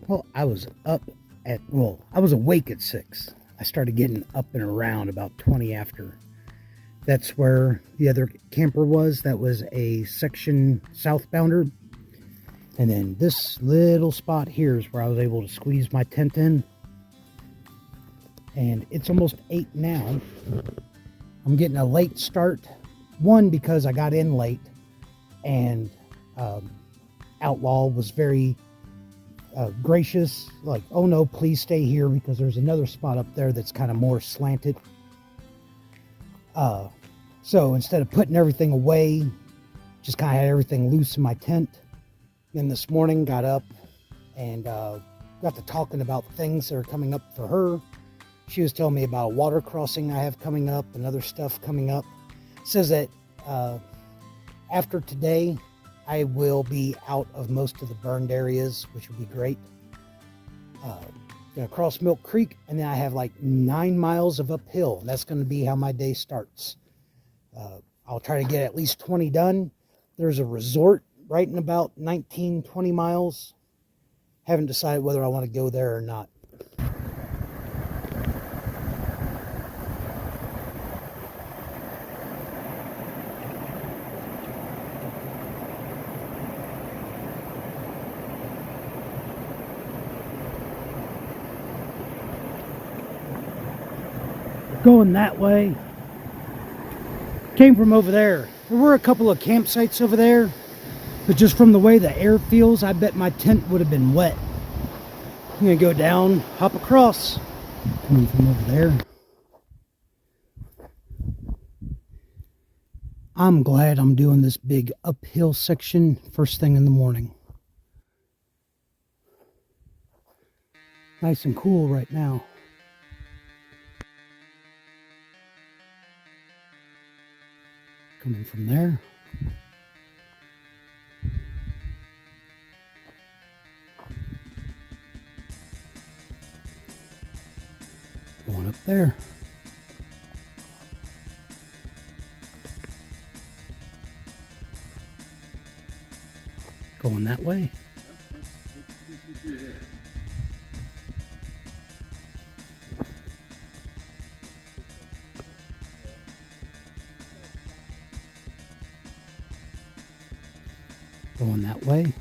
Well, I was I was awake at 6. I started getting up and around about 20 after. That's where the other camper was. That was a section southbounder. And then this little spot here is where I was able to squeeze my tent in. And it's almost 8 now. I'm getting a late start. One, because I got in late. And Outlaw was very gracious. Like, oh no, please stay here, because there's another spot up there that's kind of more slanted. So instead of putting everything away, just kind of had everything loose in my tent. Then this morning got up and got to talking about things that are coming up for her. She was telling me about a water crossing I have coming up and other stuff coming up. Says that after today, I will be out of most of the burned areas, which would be great. Gonna cross Milk Creek, and then I have like 9 miles of uphill. And that's going to be how my day starts. I'll try to get at least 20 done. There's a resort right in about 19-20 miles. Haven't decided whether I want to go there or not. Going that way. Came from over there. There were a couple of campsites over there, but just from the way the air feels, I bet my tent would have been wet. I'm gonna go down, hop across. Coming from over there. I'm glad I'm doing this big uphill section first thing in the morning. Nice and cool right now. Coming from there. Going up there. Going that way. Going that way.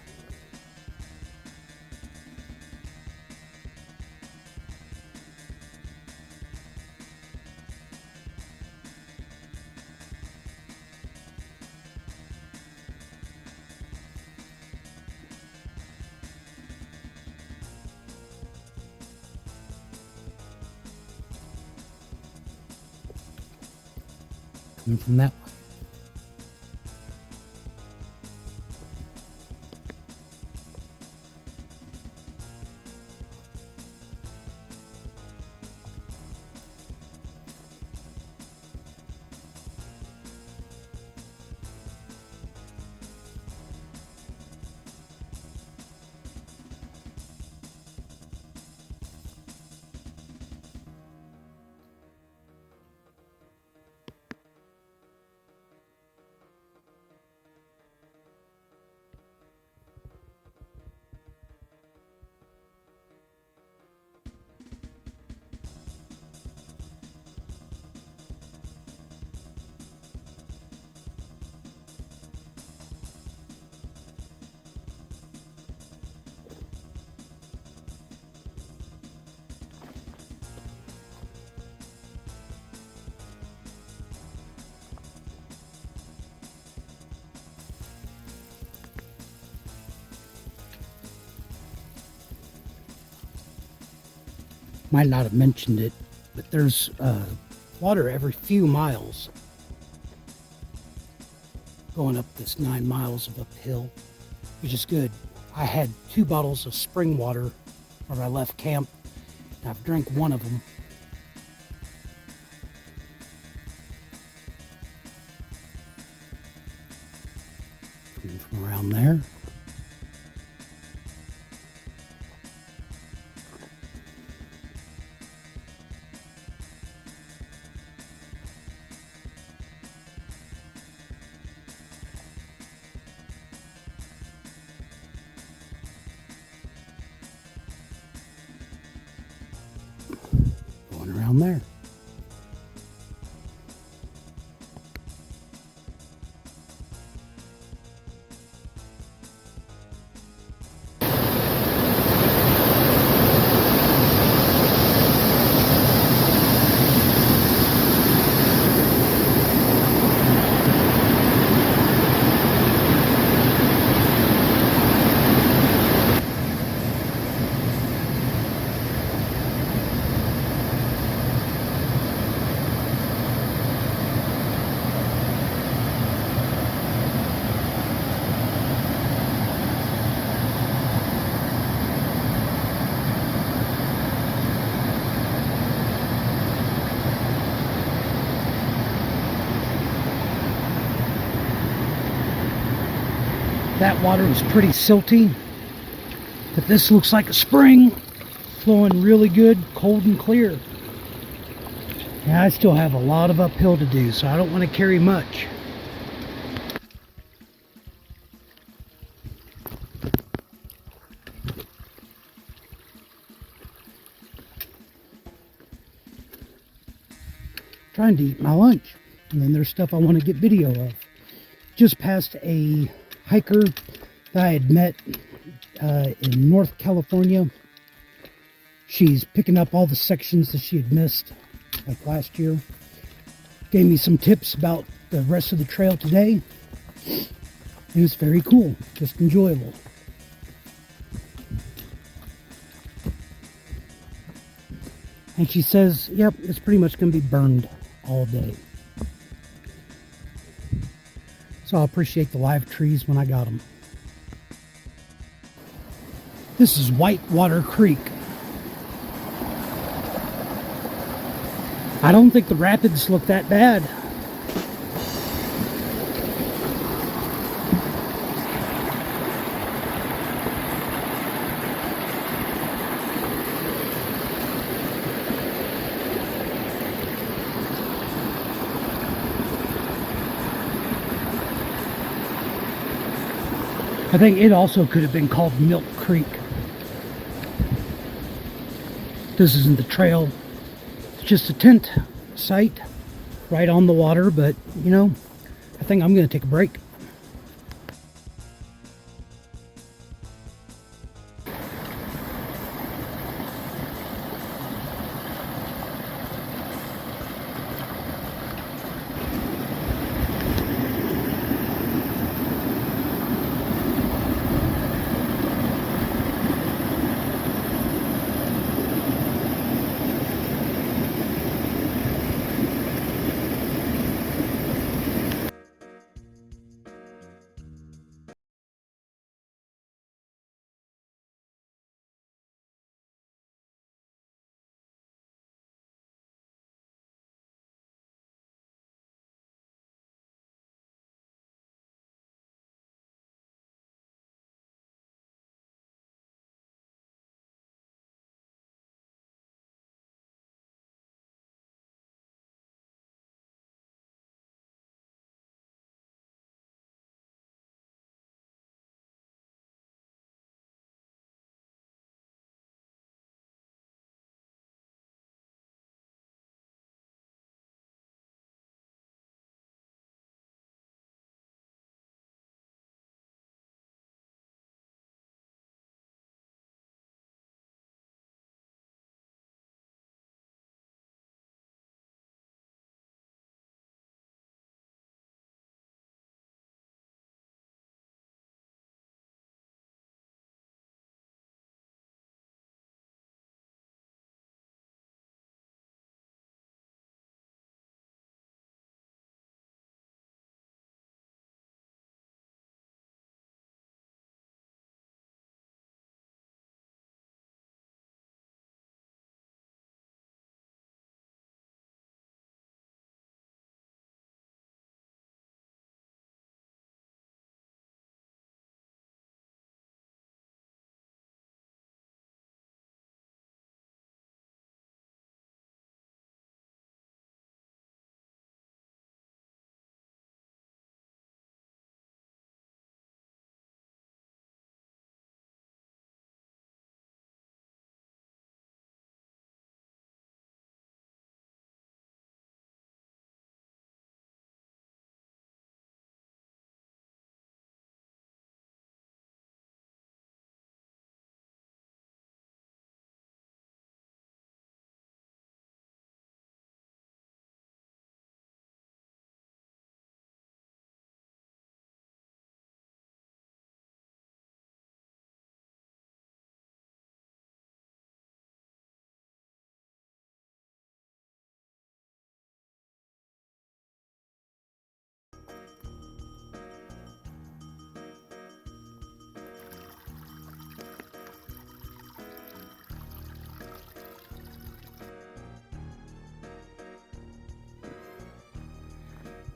Coming from that way. Might not have mentioned it, but there's water every few miles going up this 9 miles of uphill, which is good. I had 2 bottles of spring water when I left camp, and I've drank one of them. Coming from around there. down there. That water was pretty silty, but this looks like a spring, flowing really good, cold and clear. And I still have a lot of uphill to do, so I don't want to carry much. Trying to eat my lunch, and then there's stuff I want to get video of. Just passed a hiker that I had met in North California. She's picking up all the sections that she had missed like last year. Gave me some tips about the rest of the trail today. It was very cool, just enjoyable. And she says, yep, it's pretty much going to be burned all day. So I appreciate the live trees when I got them. This is Whitewater Creek. I don't think the rapids look that bad. I think it also could have been called Milk Creek. This isn't the trail. It's just a tent site right on the water, but you know, I think I'm going to take a break.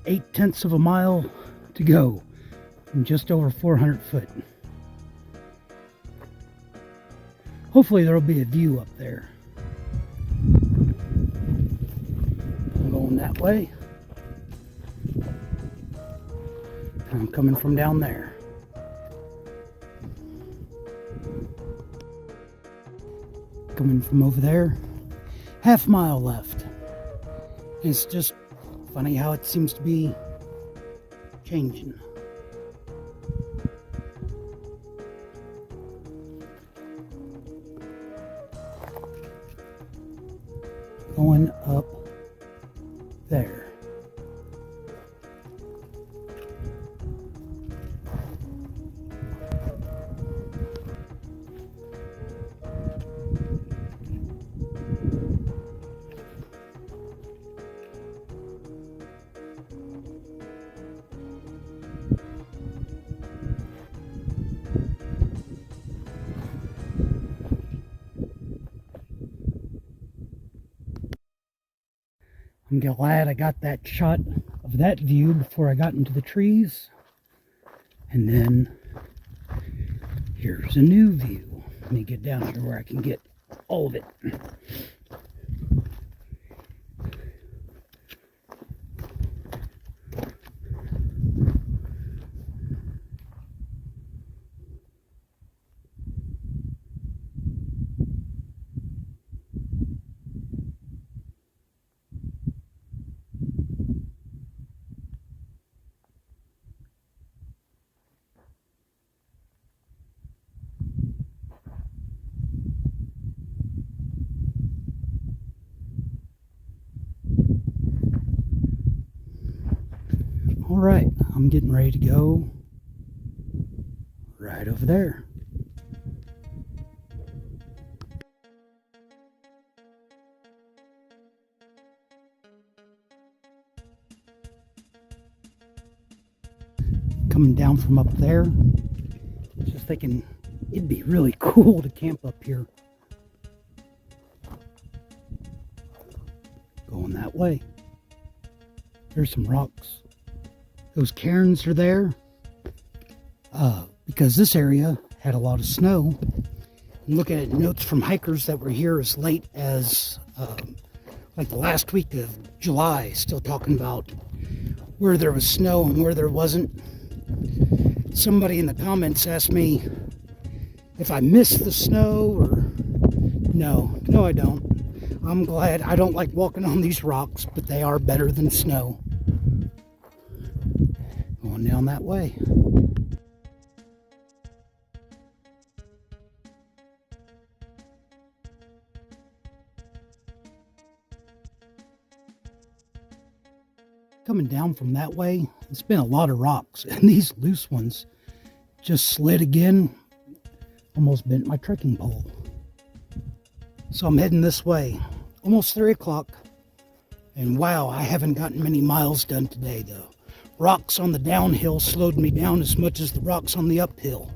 8/10 of a mile to go, and just over 400 foot. Hopefully there'll be a view up there. I'm going that way. I'm coming from down there. Coming from over there. Half mile left. It's just funny how it seems to be changing. Going up there. I'm glad I got that shot of that view before I got into the trees. And then here's a new view. Let me get down here where I can get all of it. All right, I'm getting ready to go right over there. Coming down from up there, just thinking it'd be really cool to camp up here. Going that way. There's some rocks. Those cairns are there because this area had a lot of snow. I'm looking at notes from hikers that were here as late as like the last week of July, still talking about where there was snow and where there wasn't. Somebody in the comments asked me if I missed the snow or no, I don't. I'm glad. I don't like walking on these rocks, but they are better than snow. Going down that way. Coming down from that way, it's been a lot of rocks, and these loose ones just slid again, almost bent my trekking pole. So I'm heading this way, almost 3 o'clock, and wow, I haven't gotten many miles done today though. Rocks on the downhill slowed me down as much as the rocks on the uphill.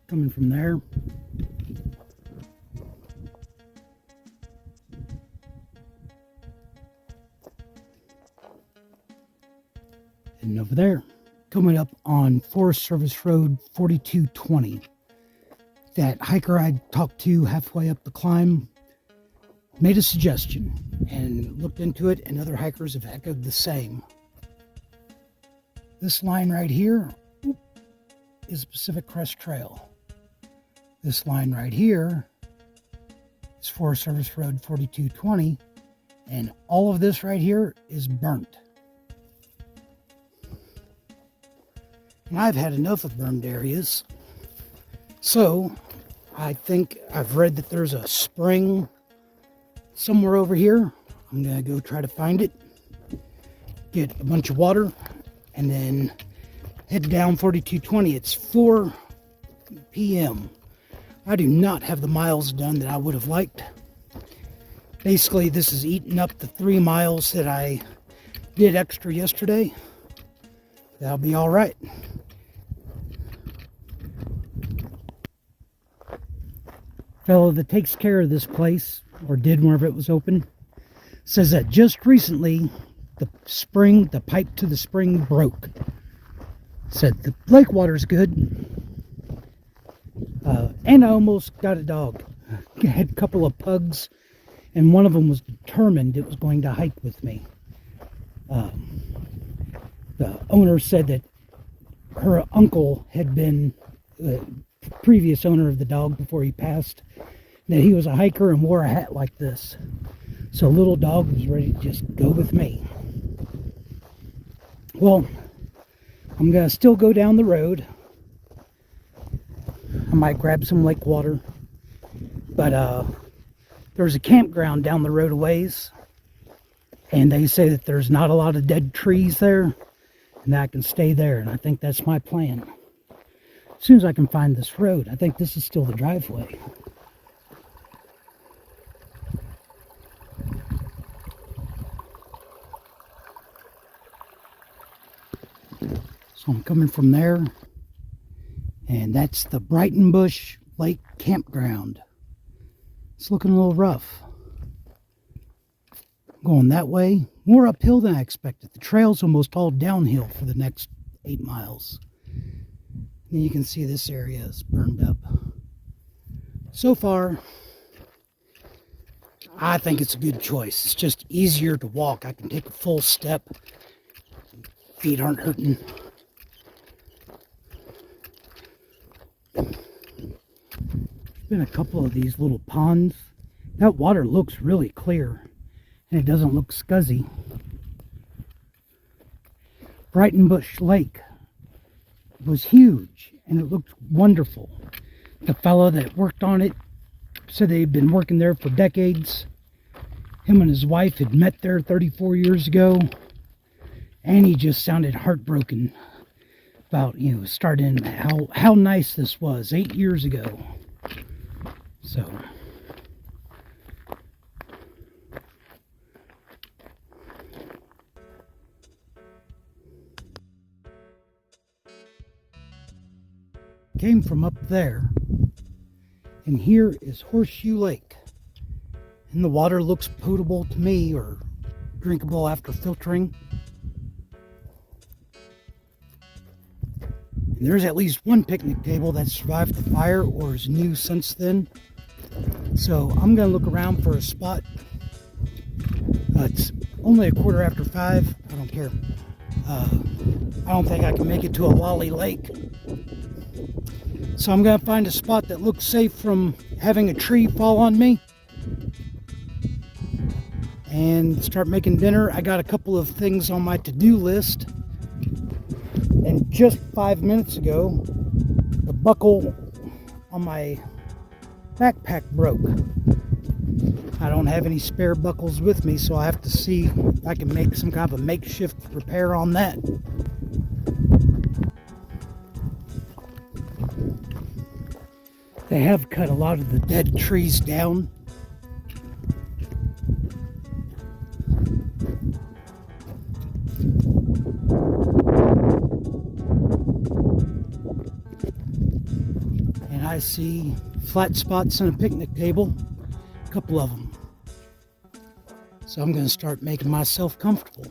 Coming from there. And over there. Coming up on Forest Service Road 4220. That hiker I talked to halfway up the climb made a suggestion and looked into it, and other hikers have echoed the same. This line right here is Pacific Crest Trail. This line right here is Forest Service Road 4220, And all of this right here is burnt. And I've had enough of burned areas. So I think I've read that there's a spring somewhere over here. I'm going to go try to find it, get a bunch of water, and then head down 4220. It's 4 p.m. I do not have the miles done that I would have liked. Basically, this is eating up the 3 miles that I did extra yesterday. That'll be all right. Fellow that takes care of this place, or did whenever it was open, says that just recently the pipe to the spring broke. Said the lake water's good. And I almost got a dog. I had a couple of pugs, and one of them was determined it was going to hike with me. The owner said that her uncle had been the previous owner of the dog before he passed, that he was a hiker and wore a hat like this. So little dog was ready to just go with me. Well, I'm going to still go down the road. I might grab some lake water. But there's a campground down the road a ways. And they say that there's not a lot of dead trees there. And that I can stay there. And I think that's my plan. As soon as I can find this road. I think this is still the driveway. So I'm coming from there, and that's the Brighton Bush Lake Campground. It's looking a little rough. Going that way, more uphill than I expected. The trail's almost all downhill for the next 8 miles. And you can see this area is burned up. So far, I think it's a good choice. It's just easier to walk. I can take a full step. Feet aren't hurting. Been a couple of these little ponds. That water looks really clear and it doesn't look scuzzy. Brighton Bush Lake was huge and it looked wonderful. The fellow that worked on it said they'd been working there for decades. Him and his wife had met there 34 years ago, and he just sounded heartbroken about, starting how nice this was 8 years ago. So came from up there, and here is Horseshoe Lake, and the water looks potable to me, or drinkable after filtering. And there's at least one picnic table that survived the fire or is new since then. So I'm going to look around for a spot. It's only 5:15. I don't care. I don't think I can make it to a lolly lake. So I'm going to find a spot that looks safe from having a tree fall on me. And start making dinner. I got a couple of things on my to-do list. And just 5 minutes ago, the buckle on my backpack broke. I don't have any spare buckles with me, so I have to see if I can make some kind of a makeshift repair on that. They have cut a lot of the dead trees down. And I see flat spots on a picnic table, a couple of them. So I'm going to start making myself comfortable.